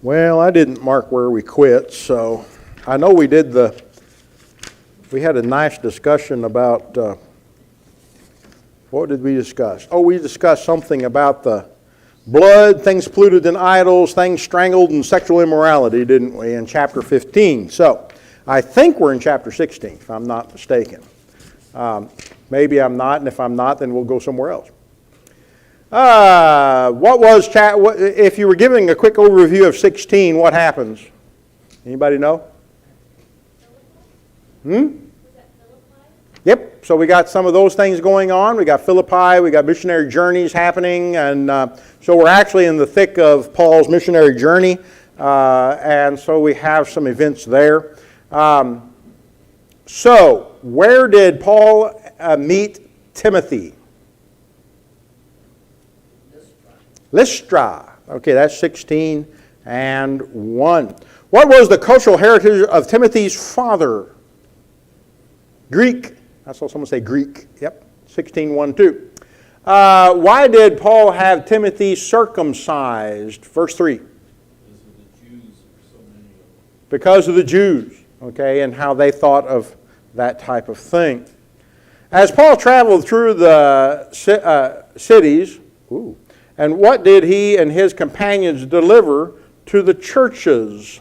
Well, I didn't mark where we quit, so I know we had a nice discussion about, what did we discuss? Oh, we discussed something about the blood, things polluted in idols, things strangled in sexual immorality, didn't we, in chapter 15. So I think we're in chapter 16, if I'm not mistaken. Maybe I'm not, and if I'm not, then we'll go somewhere else. If you were giving a quick overview of 16, what happens? Anybody know? Yep, so we got some of those things going on. We got Philippi, we got missionary journeys happening, and so we're actually in the thick of Paul's missionary journey, and so we have some events there. So, where did Paul meet Timothy? Lystra. Okay, that's 16 and 1. What was the cultural heritage of Timothy's father? Greek. I saw someone say Greek. Yep, 16, 1, 2. Why did Paul have Timothy circumcised? Verse 3. Because of the Jews, okay, and how they thought of that type of thing. As Paul traveled through the cities, and what did he and his companions deliver to the churches?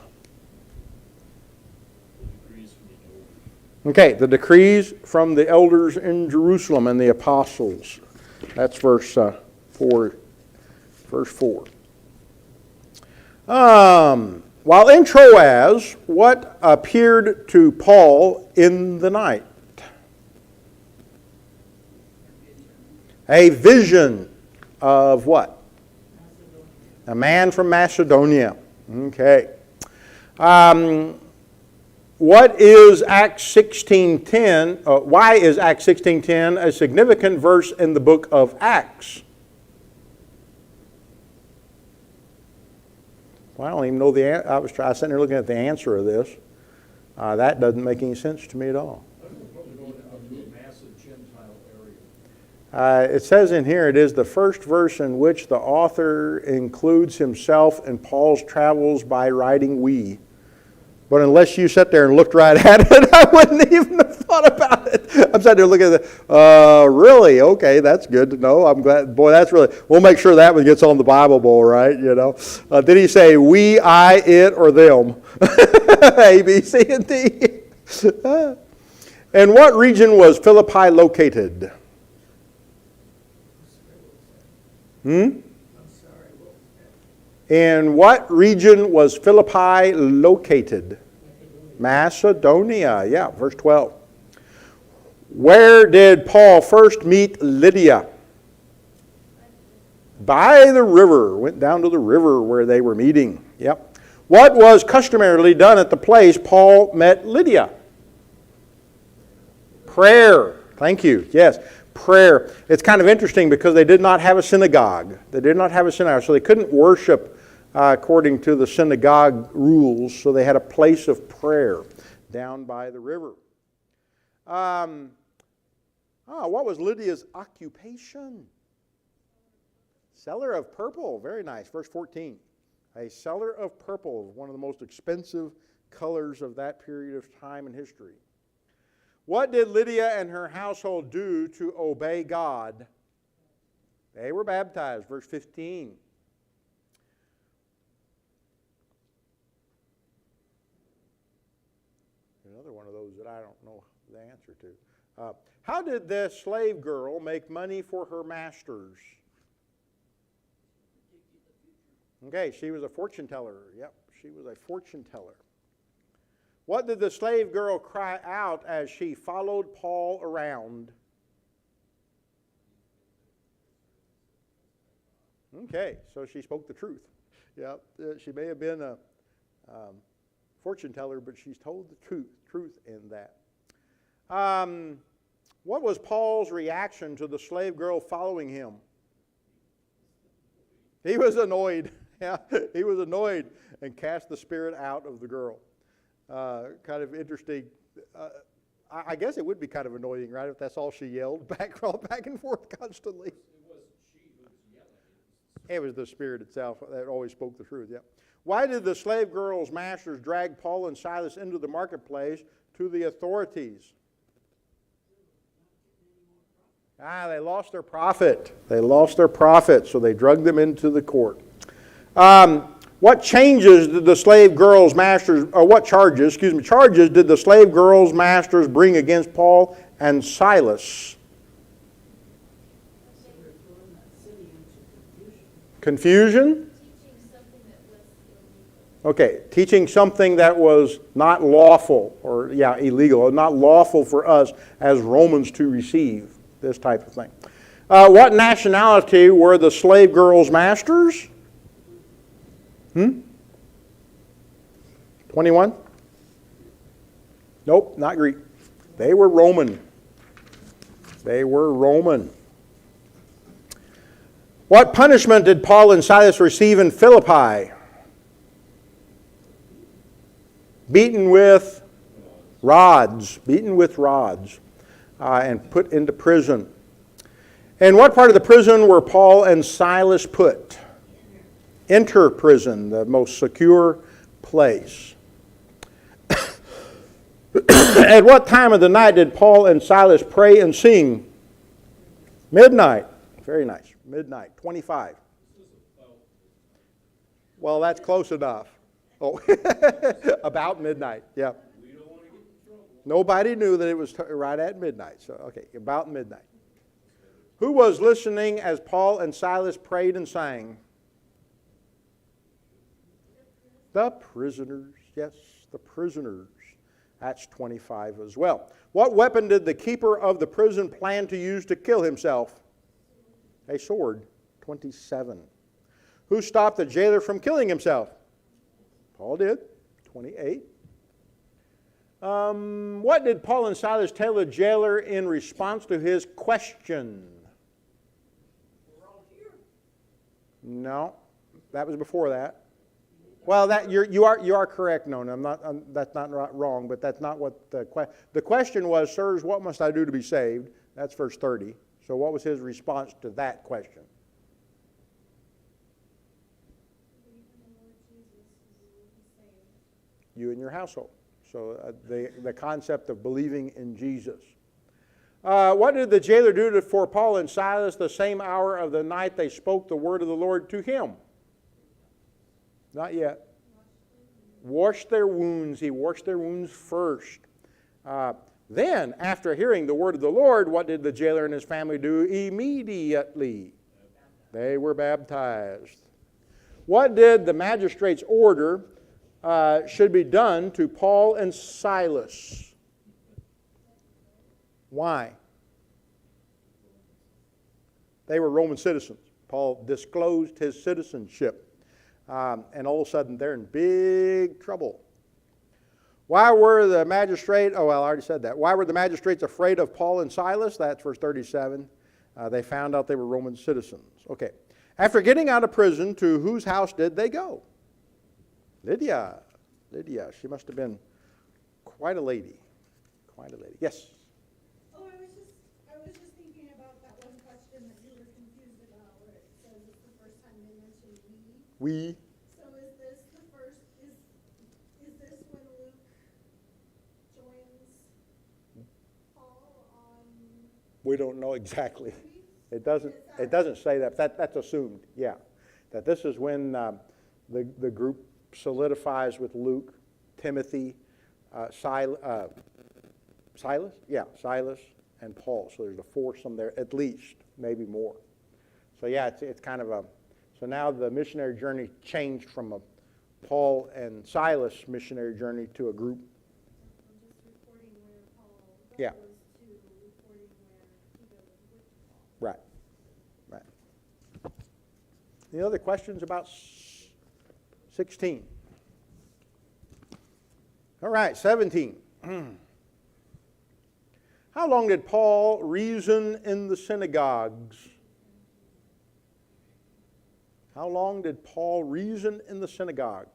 Okay, the decrees from the elders in Jerusalem and the apostles. That's verse 4. Verse 4. While in Troas, what appeared to Paul in the night? A vision of what? A man from Macedonia. Okay. What is Acts 16:10? Why is Acts 16:10 a significant verse in the book of Acts? Well, I don't even know the answer. I was sitting there looking at the answer of this. That doesn't make any sense to me at all. It says in here, it is the first verse in which the author includes himself in Paul's travels by writing we. But unless you sat there and looked right at it, I wouldn't even have thought about it. I'm sitting there looking at it, really? Okay, that's good to know. I'm glad. Boy, that's really, we'll make sure that one gets on the Bible Bowl, right? You know. Did he say we, I, it, or them? A, B, C, and D. In what region was Philippi located? In what region was Philippi located? Macedonia. Yeah, verse 12. Where did Paul first meet Lydia? By the river. Went down to the river where they were meeting. Yep. What was customarily done at the place Paul met Lydia? Prayer. Thank you. Yes. Prayer. It's kind of interesting because they did not have a synagogue. They did not have a synagogue, so they couldn't worship according to the synagogue rules, so they had a place of prayer down by the river. What was Lydia's occupation? Seller of purple. Very nice. Verse 14. A seller of purple, one of the most expensive colors of that period of time in history. What did Lydia and her household do to obey God? They were baptized. Verse 15. Another one of those that I don't know the answer to. How did the slave girl make money for her masters? Okay, she was a fortune teller. Yep, she was a fortune teller. What did the slave girl cry out as she followed Paul around? Okay, so she spoke the truth. Yep, she may have been a fortune teller, but she's told the truth in that. What was Paul's reaction to the slave girl following him? He was annoyed. Yeah, he was annoyed and cast the spirit out of the girl. Kind of interesting. I guess it would be kind of annoying, right, if that's all she yelled back and forth constantly. It wasn't she who was yelling. It was the spirit itself that always spoke the truth. Yeah. Why did the slave girls' masters drag Paul and Silas into the marketplace to the authorities? They lost their profit. They lost their profit, so they dragged them into the court. What changes did the slave girls' masters, or what charges did the slave girls' masters bring against Paul and Silas? Confusion? Okay, teaching something that was not lawful, or illegal, not lawful for us as Romans to receive, this type of thing. What nationality were the slave girls' masters? 21? Nope, not Greek. They were Roman. They were Roman. What punishment did Paul and Silas receive in Philippi? Beaten with rods. Beaten with rods. And put into prison. In what part of the prison were Paul and Silas put? Enter prison, the most secure place. At what time of the night did Paul and Silas pray and sing? Midnight. Very nice. Midnight. 25. Well, that's close enough. Oh, about midnight. Yeah. Nobody knew that it was right at midnight. So, okay, about midnight. Who was listening as Paul and Silas prayed and sang? The prisoners. Yes, the prisoners. That's 25 as well. What weapon did the keeper of the prison plan to use to kill himself? A sword. 27. Who stopped the jailer from killing himself? Paul did. 28. What did Paul and Silas tell the jailer in response to his question? We're all here. No, that was before that. Well, that you are correct, Nona. That's not wrong, but that's not what the question was. Sirs, what must I do to be saved? That's verse 30. So, what was his response to that question? You and your household. So, the concept of believing in Jesus. What did the jailer do for Paul and Silas the same hour of the night they spoke the word of the Lord to him? Not yet. Wash their wounds. He washed their wounds first. Then, after hearing the word of the Lord, what did the jailer and his family do immediately? They were baptized. What did the magistrates order should be done to Paul and Silas? Why? They were Roman citizens. Paul disclosed his citizenship. And all of a sudden, they're in big trouble. Why were the magistrates, I already said that. Why were the magistrates afraid of Paul and Silas? That's verse 37. They found out they were Roman citizens. Okay. After getting out of prison, to whose house did they go? Lydia. Lydia. She must have been quite a lady. Quite a lady. Yes? Oh, I was just thinking about that one question that you were confused about, where it says it's the first time they mentioned we. We. So is this the first, is this when Luke joins Paul on? We don't know exactly. It doesn't say that. That's assumed, yeah. That this is when the group solidifies with Luke, Timothy, Silas? Yeah, Silas and Paul. So there's a foursome there, at least, maybe more. So yeah, it's kind of a, so now the missionary journey changed from a Paul and Silas missionary journey to a group. From just reporting where Paul goes Yeah. to reporting where he goes with Paul. Right. Any other questions about 16? All right, 17. How long did Paul reason in the synagogues? How long did Paul reason in the synagogue?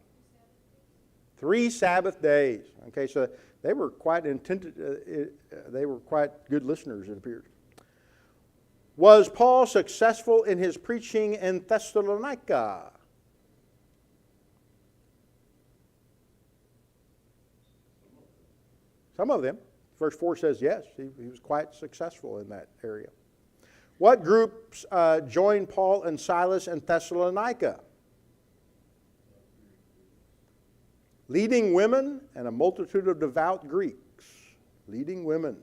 3 Sabbath days. Okay, so they were quite they were quite good listeners, it appears. Was Paul successful in his preaching in Thessalonica? Some of them. Verse 4 says yes, he was quite successful in that area. What groups joined Paul and Silas in Thessalonica? Leading women and a multitude of devout Greeks. Leading women.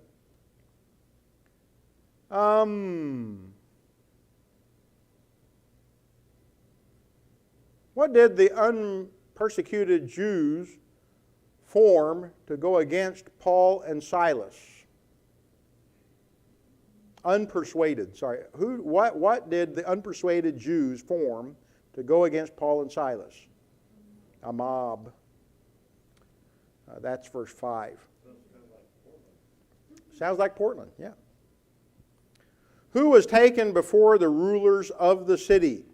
What did the unpersecuted Jews form to go against Paul and Silas? Unpersuaded, sorry. What did the unpersuaded Jews form to go against Paul and Silas? A mob. That's verse 5. Sounds like Portland, yeah. Who was taken before the rulers of the city?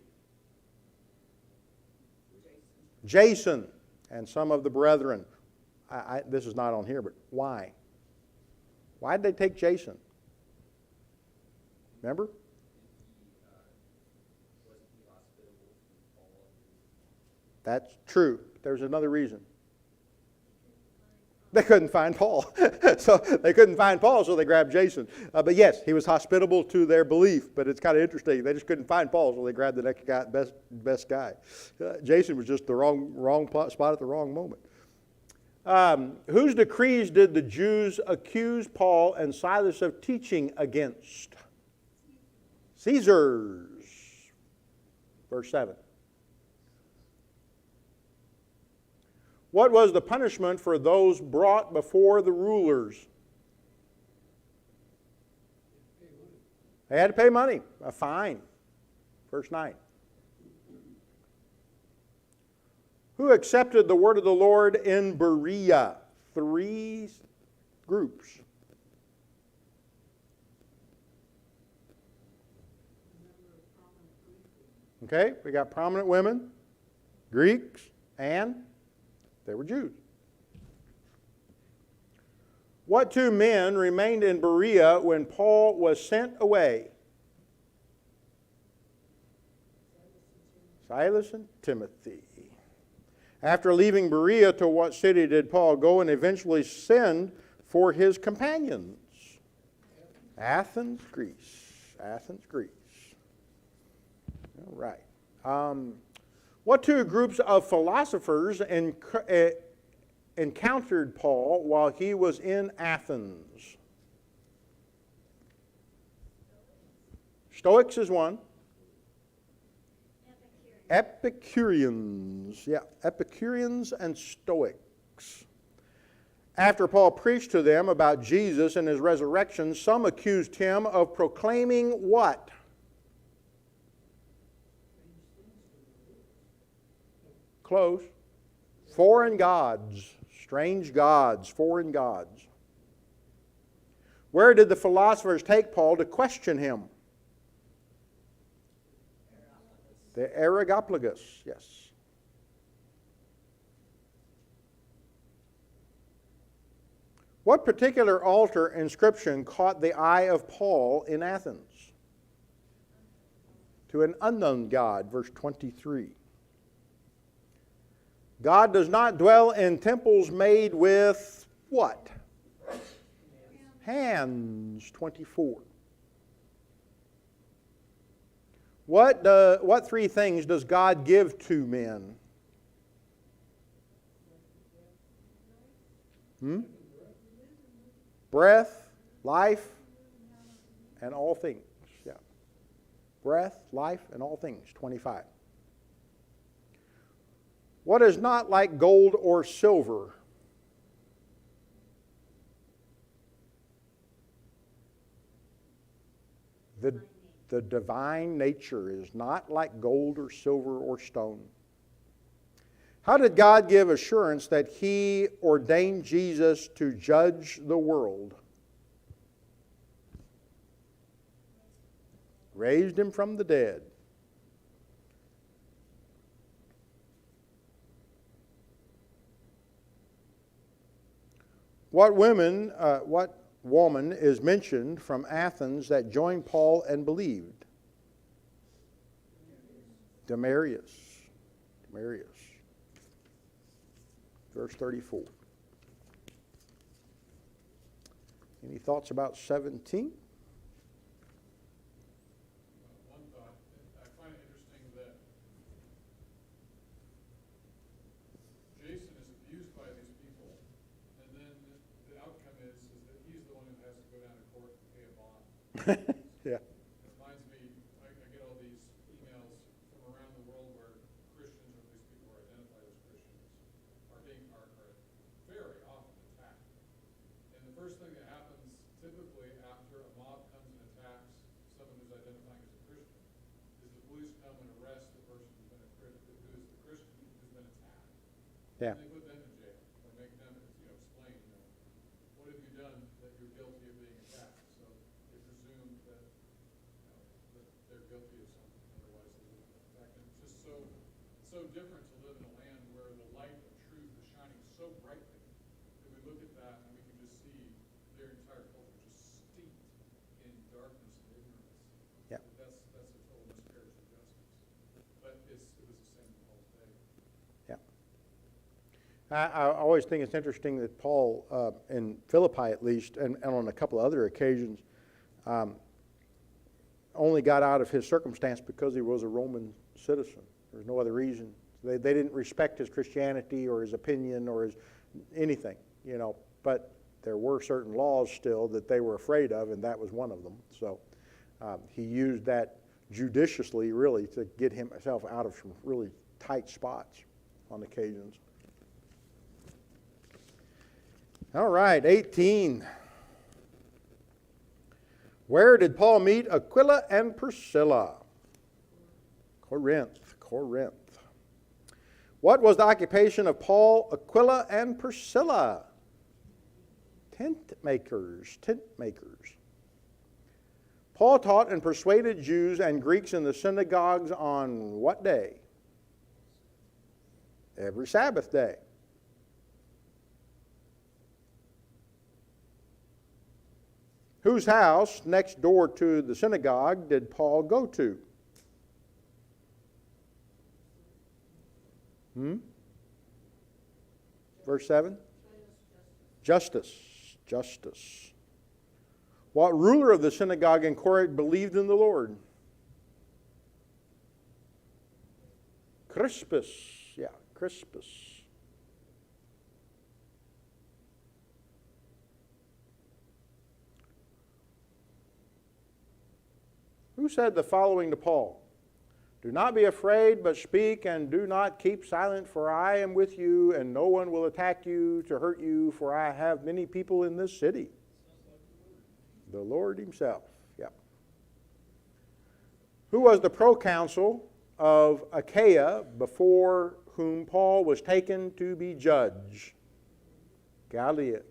Jason and some of the brethren. This is not on here, but why? Why did they take Jason? Remember? That's true. There's another reason. They couldn't find Paul. So they grabbed Jason. But yes, he was hospitable to their belief, but it's kind of interesting. They just couldn't find Paul, so they grabbed the next guy, best guy. Jason was just the wrong spot at the wrong moment. Whose decrees did the Jews accuse Paul and Silas of teaching against? Caesar's. Verse 7. What was the punishment for those brought before the rulers? They had to pay money, a fine. Verse 9. Who accepted the word of the Lord in Berea? 3 groups. Okay, we got prominent women, Greeks, and they were Jews. What 2 men remained in Berea when Paul was sent away? Silas and Timothy. After leaving Berea, to what city did Paul go and eventually send for his companions? Athens, Greece. Athens, Greece. All right. What 2 groups of philosophers encountered Paul while he was in Athens? Stoics is one. Epicureans. Yeah, Epicureans and Stoics. After Paul preached to them about Jesus and his resurrection, some accused him of proclaiming what? Close. Foreign gods. Strange gods. Foreign gods. Where did the philosophers take Paul to question him? The Areopagus, yes. What particular altar inscription caught the eye of Paul in Athens? To an unknown God, verse 23. God does not dwell in temples made with what? Hands, 24. What 3 things does God give to men? Breath, life, and all things. Yeah. Breath, life, and all things, 25. What is not like gold or silver? The divine nature is not like gold or silver or stone. How did God give assurance that He ordained Jesus to judge the world? Raised Him from the dead. What woman is mentioned from Athens that joined Paul and believed? Demarius. Verse 34. Any thoughts about 17? One thought, I find it interesting that Jason is abused by these people, and then the outcome is that he's the one who has to go down to court and pay a bond. Yeah. It reminds me, I get all these emails from around the world where Christians, or at least people who are identified as Christians, are very often attacked. And the first thing that happens typically after a mob comes and attacks someone who's identifying as a Christian is the police come and arrest the person who's the Christian who's been attacked. Yeah. And they put them in jail or make them, explain, what have you done that you're guilty of being attacked? So they presume that, that they're guilty of something, otherwise they wouldn't have attacked them. It's just so different to live in a land where the light of truth is shining so brightly that we look at that and we can just see their entire culture just steeped in darkness and ignorance. Yeah. That's a total miscarriage of justice. But it was the same in Paul's day. Yeah. I always think it's interesting that Paul, in Philippi at least, and on a couple of other occasions, only got out of his circumstance because he was a Roman citizen. There's no other reason. They didn't respect his Christianity or his opinion or his anything, But there were certain laws still that they were afraid of, and that was one of them. So he used that judiciously, really, to get himself out of some really tight spots on occasions. All right, 18. Where did Paul meet Aquila and Priscilla? Corinth. What was the occupation of Paul, Aquila, and Priscilla? Tent makers. Paul taught and persuaded Jews and Greeks in the synagogues on what day? Every Sabbath day. Whose house next door to the synagogue did Paul go to? Verse 7? Justus. What ruler of the synagogue in Corinth believed in the Lord? Crispus. Who said the following to Paul? Do not be afraid, but speak, and do not keep silent, for I am with you, and no one will attack you to hurt you, for I have many people in this city. The Lord himself. Yep. Who was the proconsul of Achaia before whom Paul was taken to be judge? Gallio.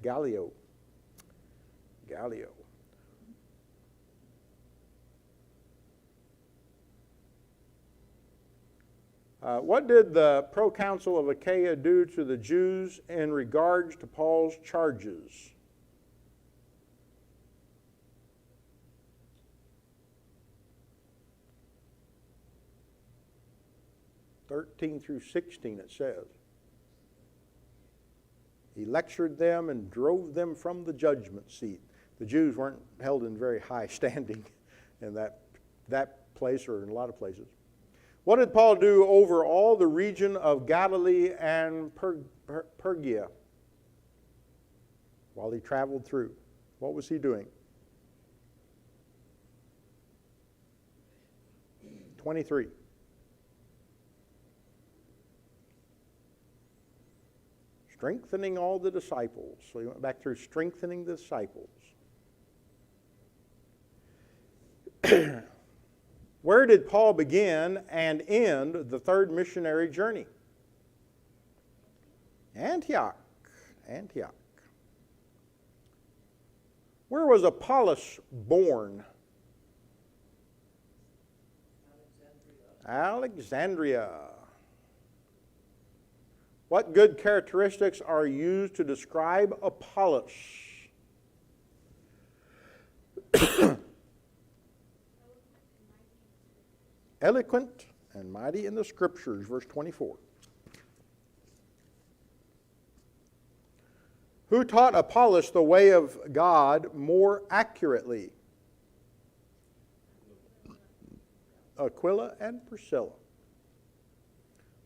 What did the proconsul of Achaia do to the Jews in regards to Paul's charges? (13 through 16) it says. He lectured them and drove them from the judgment seat. The Jews weren't held in very high standing in that place or in a lot of places. What did Paul do over all the region of Galilee and Phrygia while he traveled through? What was he doing? 23. Strengthening all the disciples. So he went back through strengthening the disciples. Where did Paul begin and end the third missionary journey? Antioch. Where was Apollos born? Alexandria. What good characteristics are used to describe Apollos? Eloquent and mighty in the Scriptures, verse 24. Who taught Apollos the way of God more accurately? Aquila and Priscilla.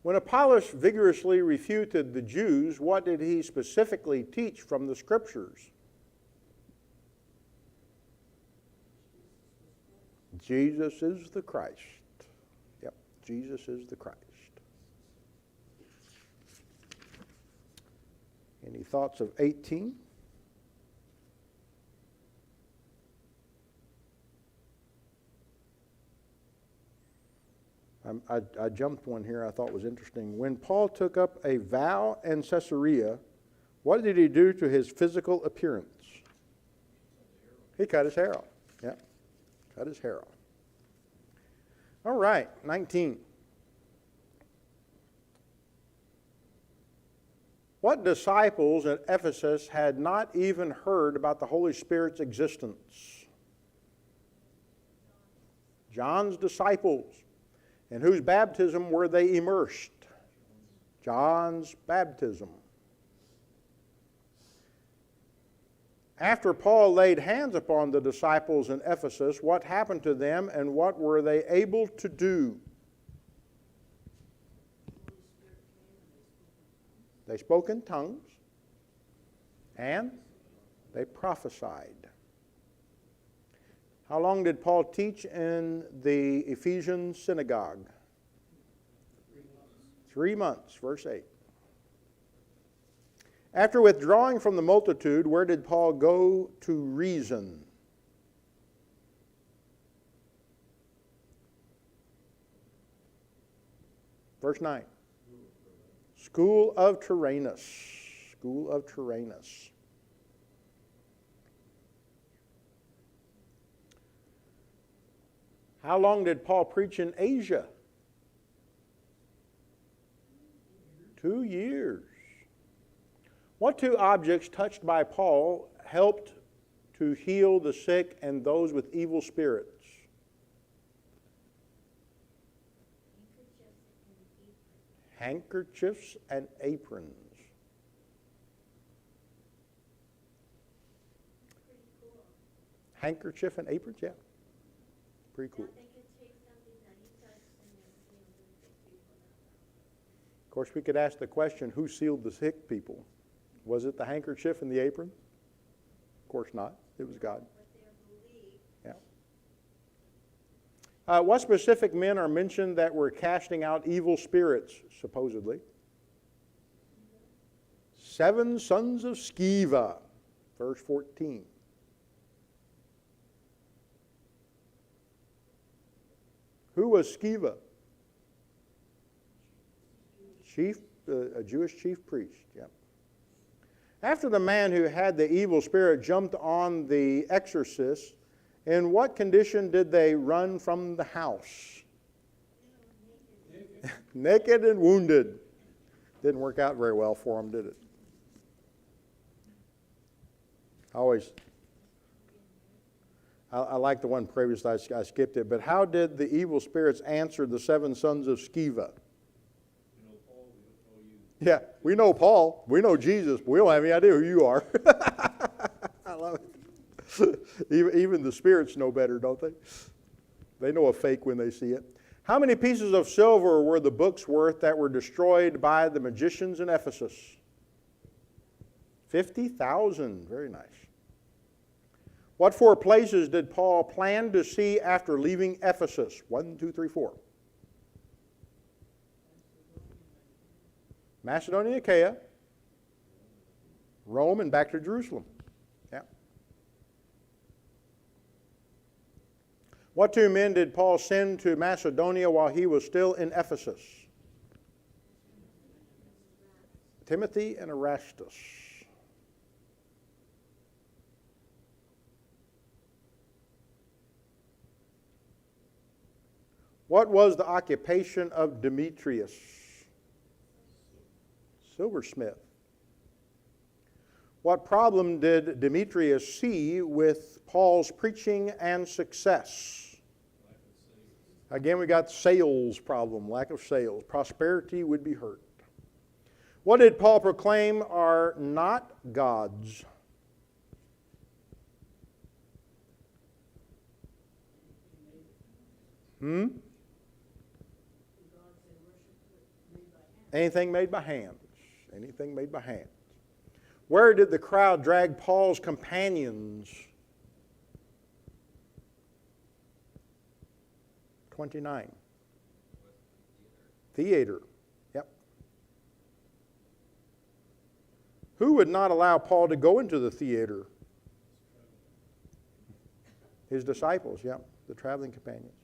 When Apollos vigorously refuted the Jews, what did he specifically teach from the Scriptures? Jesus is the Christ. Yep, Jesus is the Christ. Any thoughts of 18? I jumped one here I thought was interesting. When Paul took up a vow in Caesarea, what did he do to his physical appearance? He cut his hair off. Yeah, cut his hair off. All right, 19. What disciples at Ephesus had not even heard about the Holy Spirit's existence? John's disciples. In whose baptism were they immersed? John's baptism. After Paul laid hands upon the disciples in Ephesus, what happened to them and what were they able to do? They spoke in tongues and they prophesied. How long did Paul teach in the Ephesian synagogue? 3 months, verse 8. After withdrawing from the multitude, where did Paul go to reason? Verse 9. School of Tyrannus. School of Tyrannus. How long did Paul preach in Asia? 2 years. What two objects touched by Paul helped to heal the sick and those with evil spirits? Handkerchiefs and aprons. Handkerchief and aprons, yeah. Pretty cool. Of course, we could ask the question, who sealed the sick people? Was it the handkerchief and the apron? Of course not. It was God. Yeah. What specific men are mentioned that were casting out evil spirits, supposedly? 7 sons of Sceva, verse 14. Who was Sceva? A Jewish chief priest. Yep. After the man who had the evil spirit jumped on the exorcist, in what condition did they run from the house? Naked and wounded. Didn't work out very well for them, did it? I like the one previous, I skipped it, but how did the evil spirits answer the 7 sons of Sceva? Yeah, we know Paul, we know Jesus, but we don't have any idea who you are. I love it. Even the spirits know better, don't they? They know a fake when they see it. How many pieces of silver were the books worth that were destroyed by the magicians in Ephesus? 50,000. Very nice. What 4 places did Paul plan to see after leaving Ephesus? 1, 2, 3, 4. Macedonia, Achaia, Rome, and back to Jerusalem. Yeah. What 2 men did Paul send to Macedonia while he was still in Ephesus? Timothy and Erastus. What was the occupation of Demetrius? Silversmith. What problem did Demetrius see with Paul's preaching and success? Again, we got sales problem, lack of sales. Prosperity would be hurt. What did Paul proclaim are not gods? Anything made by hands. Anything made by hands. Where did the crowd drag Paul's companions? 29. Theater. Yep. Who would not allow Paul to go into the theater? His disciples, yep, the traveling companions.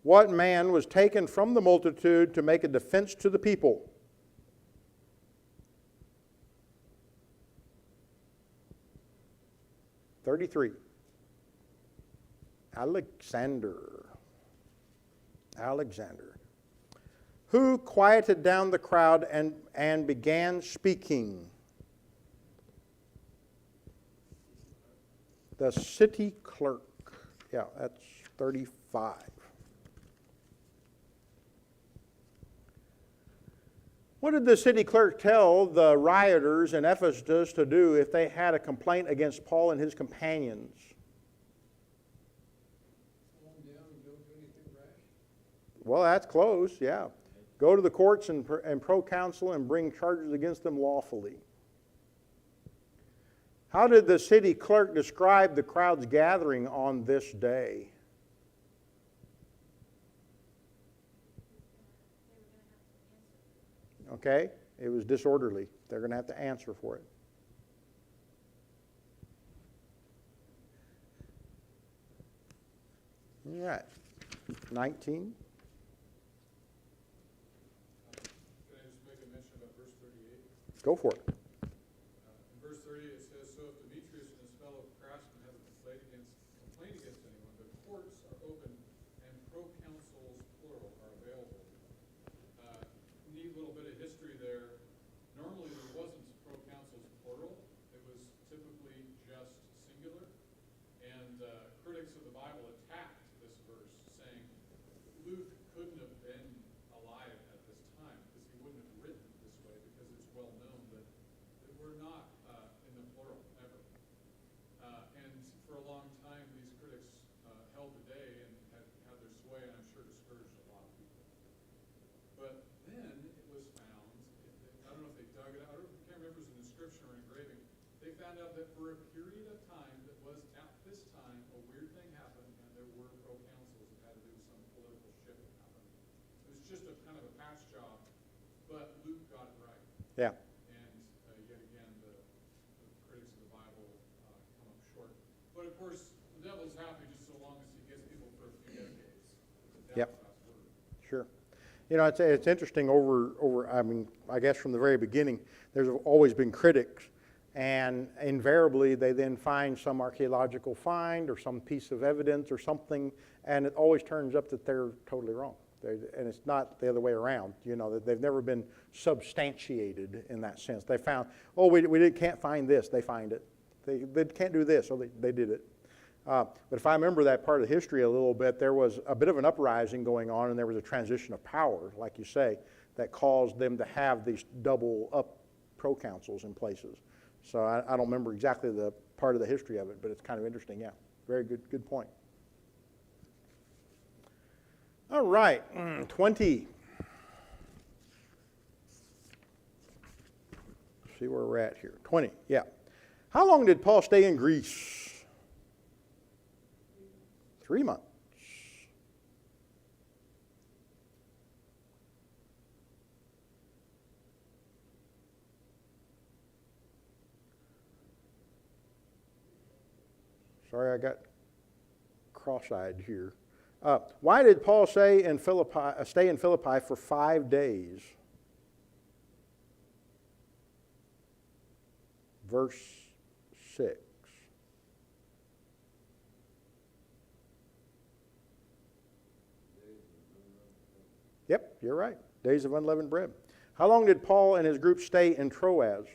What man was taken from the multitude to make a defense to the people? (33) Alexander. Who quieted down the crowd and began speaking? The city clerk. Yeah, that's 35. What did the city clerk tell the rioters in Ephesus to do if they had a complaint against Paul and his companions? Calm down and don't do anything rash. Well, that's close, yeah. Go to the courts and procounsel and bring charges against them lawfully. How did the city clerk describe the crowd's gathering on this day? Okay, it was disorderly. They're going to have to answer for it. All right, 19. Can I just make a mention about verse 38? Go for it. In verse 30 it says, so if Demetrius and his fellow craftsmen have a complaint against anyone, the courts are open and proconsuls, plural, are available. Neat little bit of history there. Normally there wasn't proconsuls, plural. It was typically just singular. And critics of the Bible attacked this verse, saying Luke couldn't have been alive at this time because he wouldn't have written this way, because it's well known that we're not in the plural ever. And for a long time, these critics held the day and had their sway, and I'm sure discouraged a lot of people. But then it was found, I don't know if they dug it out, I can't remember if it was an inscription or an engraving, they found out that for a period of time that was at this time, a weird thing happened, and there were proconsuls that had to do with some political shit that happened. It was just a kind of a patch job, but Luke got it right. Yeah. And yet again, the critics of the Bible come up short. But of course, the devil's happy just so long as he gets people for a few decades. Yep. That's word. Sure. You know, it's interesting I guess from the very beginning, there's always been critics, and invariably they then find some archaeological find or some piece of evidence or something, and it always turns up that they're totally wrong. And it's not the other way around. You know, that they've never been substantiated in that sense. They found, we can't find this. They find it. They can't do this, so they did it. But if I remember that part of the history a little bit, there was a bit of an uprising going on, and there was a transition of power, like you say, that caused them to have these double up proconsuls in places. So I don't remember exactly the part of the history of it, but it's kind of interesting, yeah. Very good point. All right, 20. See where we're at here. 20, yeah. How long did Paul stay in Greece? 3 months. Sorry, I got cross-eyed here. Why did Paul stay in Philippi for 5 days? Verse 6. Yep, you're right. Days of unleavened bread. How long did Paul and his group stay in Troas?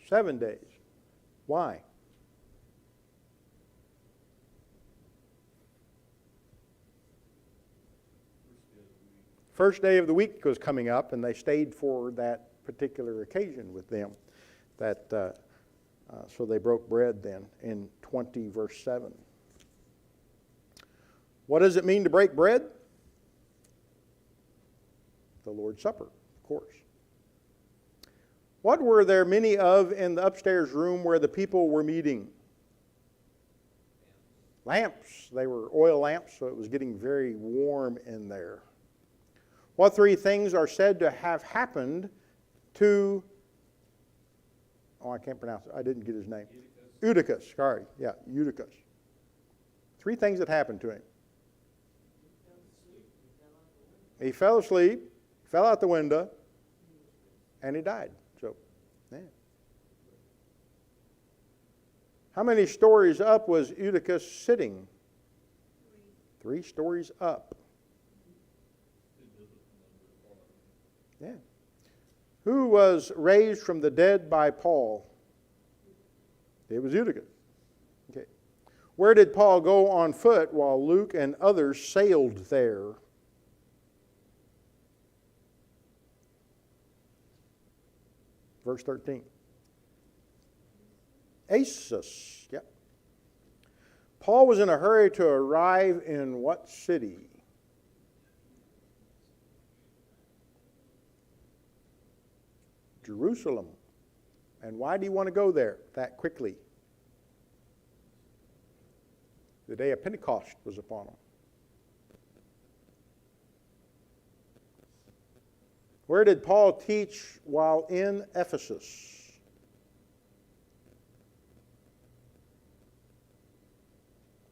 7 days. Why? First day of the week was coming up, and they stayed for that particular occasion with them. So they broke bread then in 20 verse 7. What does it mean to break bread? The Lord's Supper, of course. What were there many of in the upstairs room where the people were meeting? Lamps. They were oil lamps, so it was getting very warm in there. What three things are said to have happened to, I can't pronounce it. I didn't get his name. Eutychus. Sorry. Yeah, Eutychus. Three things that happened to him. He fell asleep, fell out the window, and he died. So, yeah. How many stories up was Eutychus sitting? 3 stories up. Yeah. Who was raised from the dead by Paul? It was Eutychus. Okay. Where did Paul go on foot while Luke and others sailed there? Verse 13. Assus. Yep. Paul was in a hurry to arrive in what city? Jerusalem. And why do you want to go there that quickly? The day of Pentecost was upon him. Where did Paul teach while in Ephesus?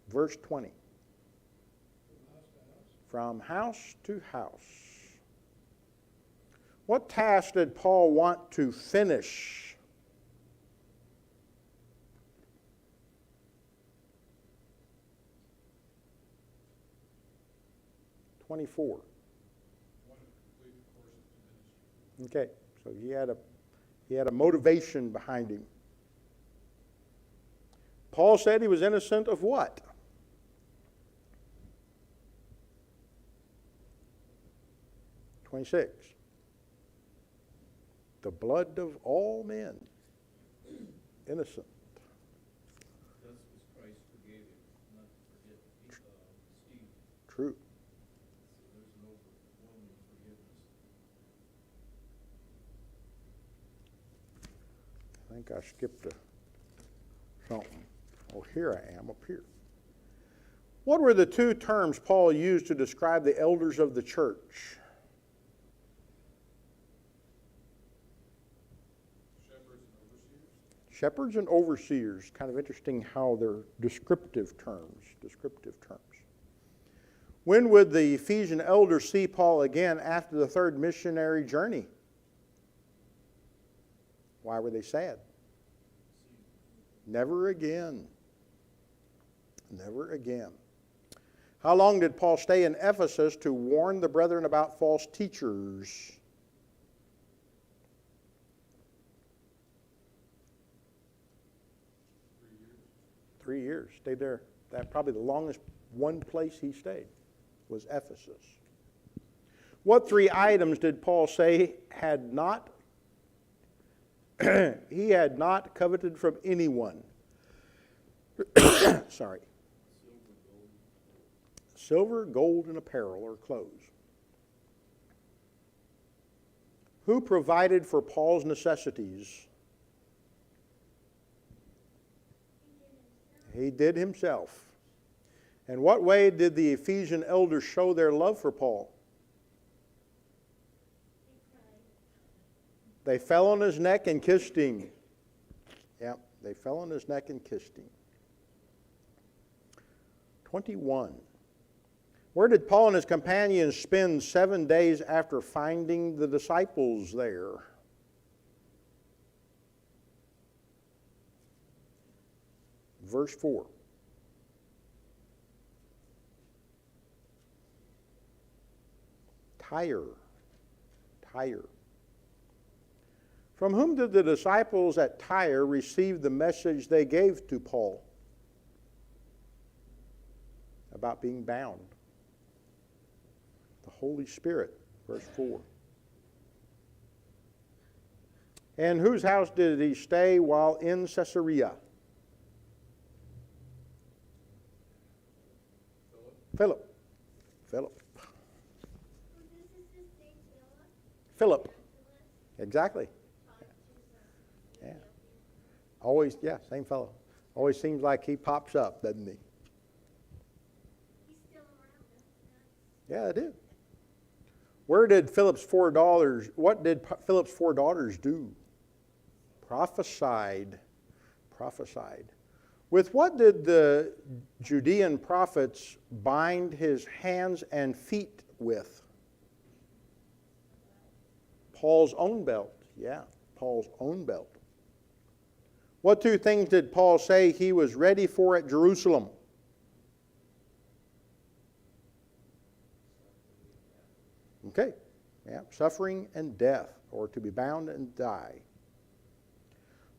Verse 20. From house to house. What task did Paul want to finish? (24) Okay, so he had a motivation behind him. Paul said he was innocent of what? (26) The blood of all men. Innocent. That's what Christ forgave him, not to forget Steve. True. So there's an overwhelming forgiveness. I think I skipped something. Oh, here I am, up here. What were the 2 terms Paul used to describe the elders of the church? Shepherds and overseers. Kind of interesting how they're descriptive terms. When would the Ephesian elders see Paul again after the 3rd missionary journey? Why were they sad? Never again. Never again. How long did Paul stay in Ephesus to warn the brethren about false teachers? 3 years. Stayed there. That probably the longest one place he stayed was Ephesus. What 3 items did Paul say he had not coveted from anyone? Sorry. Silver, gold, and apparel or clothes. Who provided for Paul's necessities? He did himself. And what way did the Ephesian elders show their love for Paul? They fell on his neck and kissed him. Yep, they fell on his neck and kissed him. 21. Where did Paul and his companions spend 7 days after finding the disciples there? Verse 4. Tyre. From whom did the disciples at Tyre receive the message they gave to Paul about being bound? The Holy Spirit Verse 4. In whose house did he stay while in Caesarea? Philip. Philip. Philip. Exactly. Yeah. Always, yeah, same fellow. Always seems like he pops up, doesn't he? He's still around. Yeah, it did. Where did Philip's 4 daughters, what did Philip's 4 daughters do? Prophesied. Prophesied. With what did the Judean prophets bind his hands and feet with? Paul's own belt. Yeah, Paul's own belt. What 2 things did Paul say he was ready for at Jerusalem? Okay, yeah, suffering and death, or to be bound and die.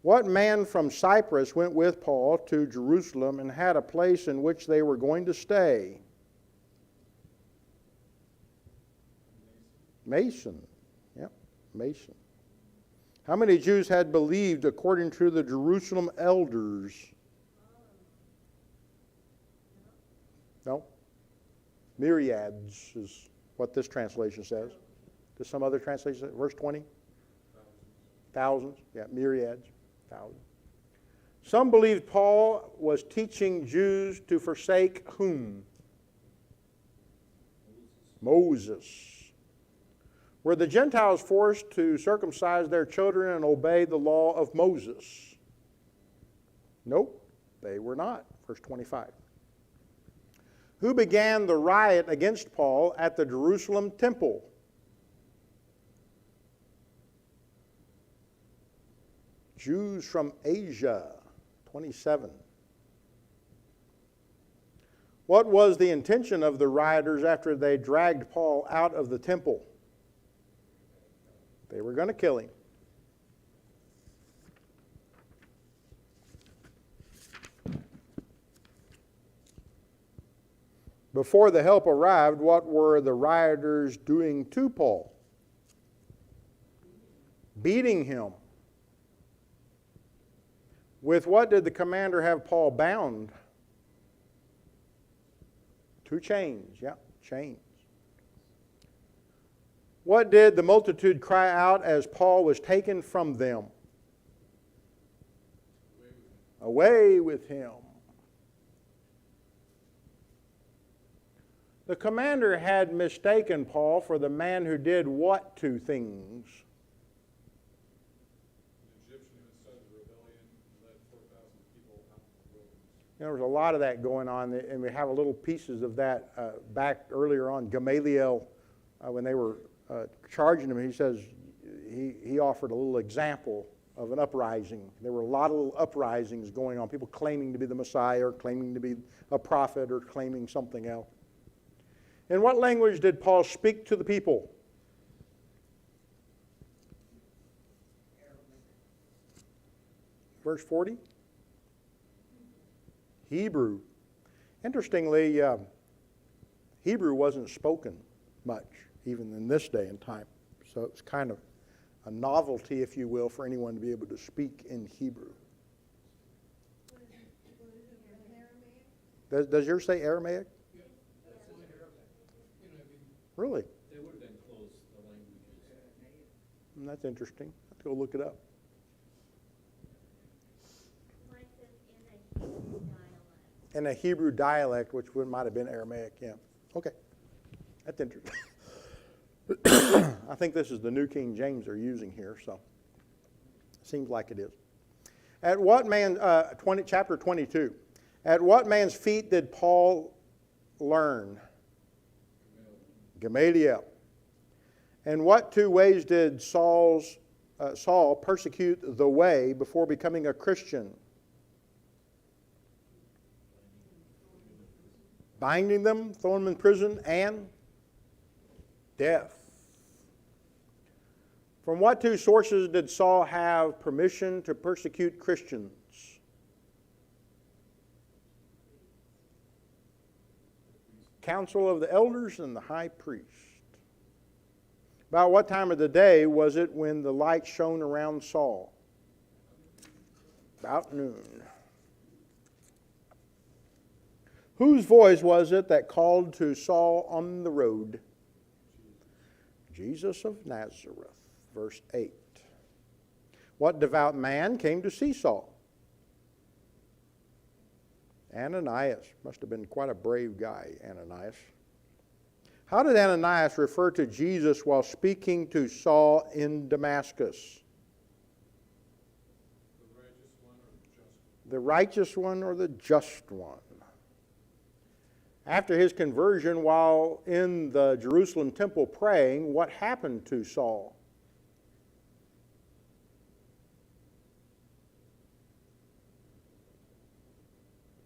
What man from Cyprus went with Paul to Jerusalem and had a place in which they were going to stay? Mason. Yep, Mason. How many Jews had believed according to the Jerusalem elders? No? Myriads is what this translation says. Does some other translation say? Verse 20? Thousands. Yeah, myriads. Thousands. Some believed Paul was teaching Jews to forsake whom? Moses. Were the Gentiles forced to circumcise their children and obey the law of Moses? Nope, they were not. Verse 25. Who began the riot against Paul at the Jerusalem temple? Jews from Asia. 27. What was the intention of the rioters after they dragged Paul out of the temple? They were going to kill him. Before the help arrived, what were the rioters doing to Paul? Beating him. With what did the commander have Paul bound? 2 chains. Yeah, chains. What did the multitude cry out as Paul was taken from them? Away with him. The commander had mistaken Paul for the man who did what 2 things? An Egyptian who started the rebellion and led 4,000 people out in the wilderness. There was a lot of that going on, and we have a little pieces of that back earlier on. Gamaliel, when they were charging him, he says he offered a little example of an uprising. There were a lot of little uprisings going on, people claiming to be the Messiah or claiming to be a prophet or claiming something else. In what language did Paul speak to the people? Verse 40? Hebrew. Interestingly, Hebrew wasn't spoken much, even in this day and time. So it's kind of a novelty, if you will, for anyone to be able to speak in Hebrew. Does yours say Aramaic? Yeah, that's in Arabic. You know, I mean, Really? they would have been close, the languages. That's interesting. Let's go look it up. Mine says in a Hebrew dialect. In a Hebrew dialect, which might have been Aramaic, yeah. Okay. That's interesting. I think this is the New King James they're using here, so seems like it is. At what man, chapter 22, at what man's feet did Paul learn? Gamaliel. And what 2 ways did Saul persecute the way before becoming a Christian? Binding them, throwing them in prison, and death. From what 2 sources did Saul have permission to persecute Christians? Council of the elders and the high priest. About what time of the day was it when the light shone around Saul? About noon. Whose voice was it that called to Saul on the road? Jesus of Nazareth. Verse 8. What devout man came to see Saul? Ananias. Must have been quite a brave guy, Ananias. How did Ananias refer to Jesus while speaking to Saul in Damascus? The righteous one or the just one? The righteous one or the just one? After his conversion, while in the Jerusalem temple praying, what happened to Saul?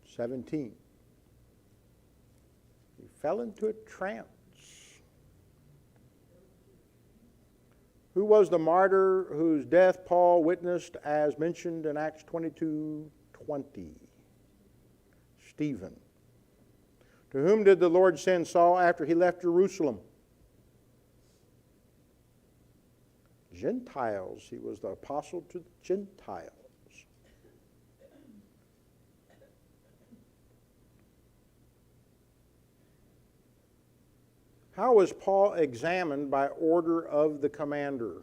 Verse 17. He fell into a trance. Who was the martyr whose death Paul witnessed as mentioned in Acts 22:20? Stephen. To whom did the Lord send Saul after he left Jerusalem? Gentiles. He was the apostle to the Gentiles. How was Paul examined by order of the commander?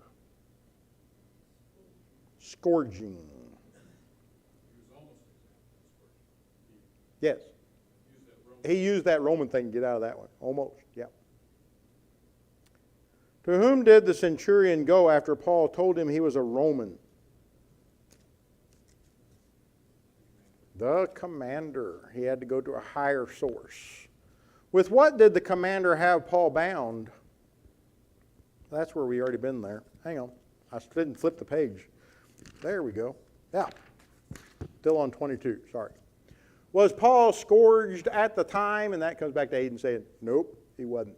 Scourging. He was almost examined. Yes. He used that Roman. He used that Roman thing to get out of that one. Almost, yeah. To whom did the centurion go after Paul told him he was a Roman? The commander. He had to go to a higher source. With what did the commander have Paul bound? That's where we already been there. Hang on. I didn't flip the page. There we go. Yeah. Still on 22. Sorry. Was Paul scourged at the time? And that comes back to Aiden saying, nope, he wasn't.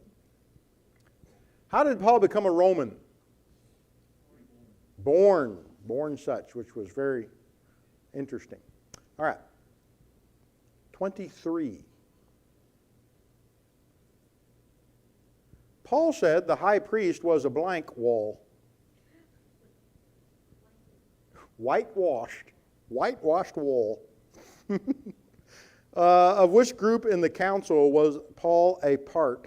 How did Paul become a Roman? Born such, which was very interesting. All right. 23. Paul said the high priest was a blank wall. Whitewashed wall. Of which group in the council was Paul a part?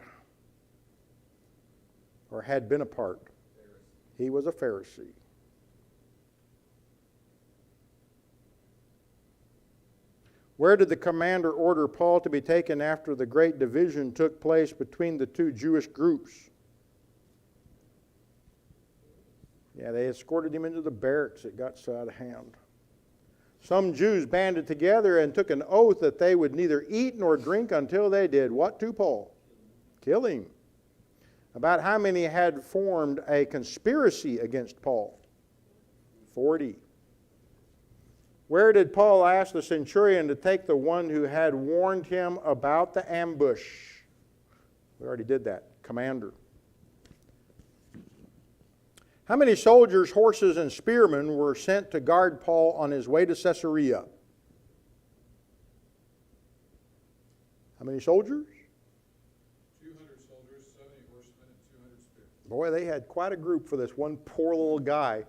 Or had been a part? He was a Pharisee. Where did the commander order Paul to be taken after the great division took place between the two Jewish groups? Yeah, they escorted him into the barracks. It got so out of hand. Some Jews banded together and took an oath that they would neither eat nor drink until they did what to Paul? Kill him. About how many had formed a conspiracy against Paul? 40. Where did Paul ask the centurion to take the one who had warned him about the ambush? We already did that. Commander. How many soldiers, horses, and spearmen were sent to guard Paul on his way to Caesarea? How many soldiers? 200 soldiers, 70 horsemen, and 200 spearmen. Boy, they had quite a group for this one poor little guy.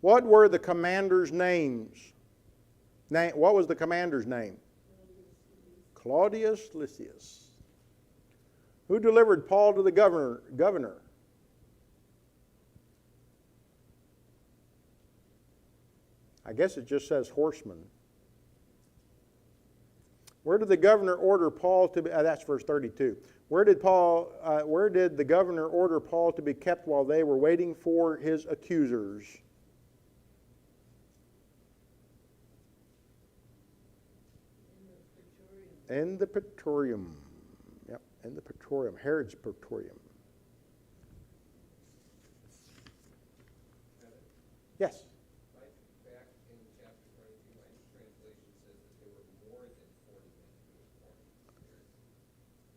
What were the commander's names? What was the commander's name? Claudius Lysias. Who delivered Paul to the governor? I guess it just says horseman. Where did the governor order Paul to be? That's verse 32. Where did the governor order Paul to be kept while they were waiting for his accusers? In the Praetorium. Yep, in the Praetorium, Herod's Praetorium. Yes? Right back in chapter 22, my translation says that there were more than 40 men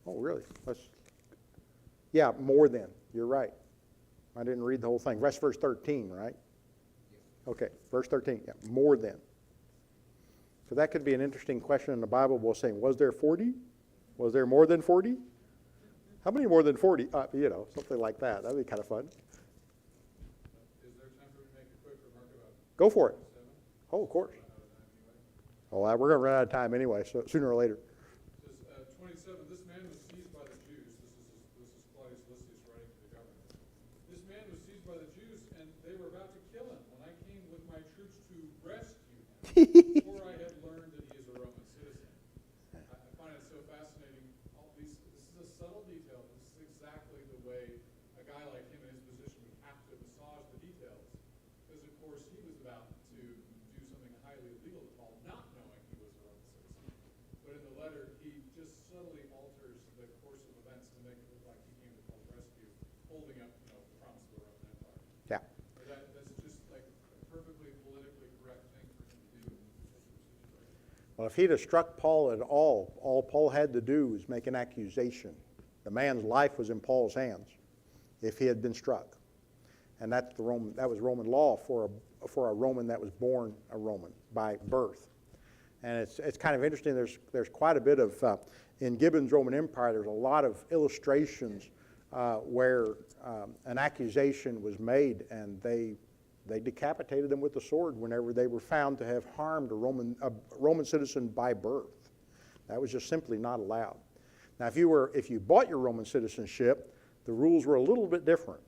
who were born. Oh, really? Yeah, more than. You're right. I didn't read the whole thing. That's verse 13, right? Okay, verse 13. Yeah, more than. So that could be an interesting question in the Bible. We'll say, was there 40? Was there more than 40? How many more than 40? Something like that. That'd be kind of fun. Is there time for me to make a quick remark about Go for it. 7? Oh, of course. Run out of time anyway. Oh, we're going to run out of time anyway, so sooner or later. Says, 27, this man was seized by the Jews. This is Claudius Lysias writing to the governor. This man was seized by the Jews, and they were about to kill him when I came with my troops to rescue him, before I had learned that he is a Roman citizen. I find it so fascinating. This is a subtle detail. This is exactly the way a guy like him in his position would have to massage the details. Because, of course, he was about to do something highly illegal to Paul, not knowing he was a Roman citizen. But in the letter, he just subtly alters the course of events to make it look like he came to Paul's rescue, holding up, the promise of the Roman Empire. Yeah. But that's just like a perfectly politically correct thing for him to do in this particular situation. Well, if he'd have struck Paul at all Paul had to do was make an accusation. The man's life was in Paul's hands if he had been struck. And that was Roman law for a Roman that was born a Roman by birth. And it's kind of interesting. There's quite a bit of in Gibbon's Roman Empire. There's a lot of illustrations where an accusation was made, and they decapitated them with the sword whenever they were found to have harmed a Roman citizen by birth. That was just simply not allowed. Now, if you bought your Roman citizenship, the rules were a little bit different.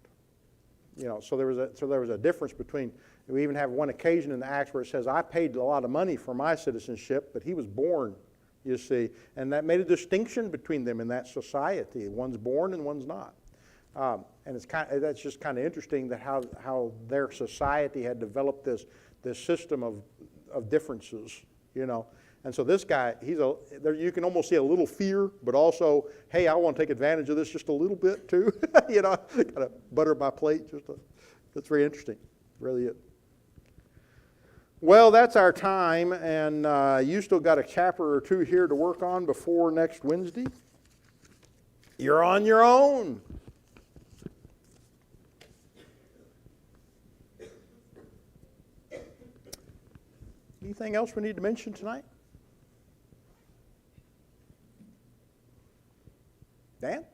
So there was a difference between. We even have one occasion in the Acts where it says, I paid a lot of money for my citizenship, but he was born, you see. And that made a distinction between them in that society. One's born and one's not. And that's just kind of interesting that how their society had developed this system of differences, And so this guy, you can almost see a little fear, but also, hey, I want to take advantage of this just a little bit too. Kind of butter my plate. That's very interesting. Really is. Well, that's our time, and you still got a chapter or two here to work on before next Wednesday. You're on your own. Anything else we need to mention tonight? Dan?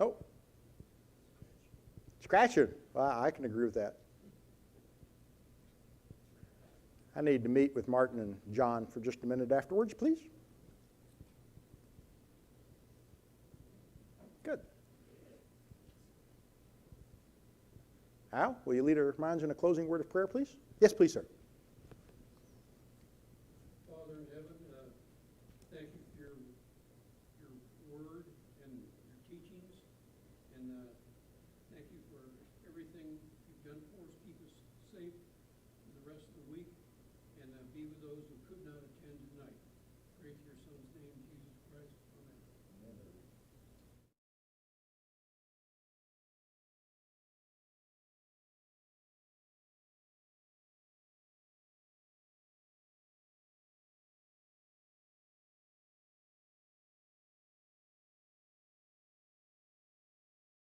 Oh. Scratching. Well, I can agree with that. I need to meet with Martin and John for just a minute afterwards, please. Good. Al, will you lead our minds in a closing word of prayer, please? Yes, please, sir. Father in heaven, thank you for your word and your teachings, and thank you for everything you've done for us. Keep us safe for the rest of the week, and be with those who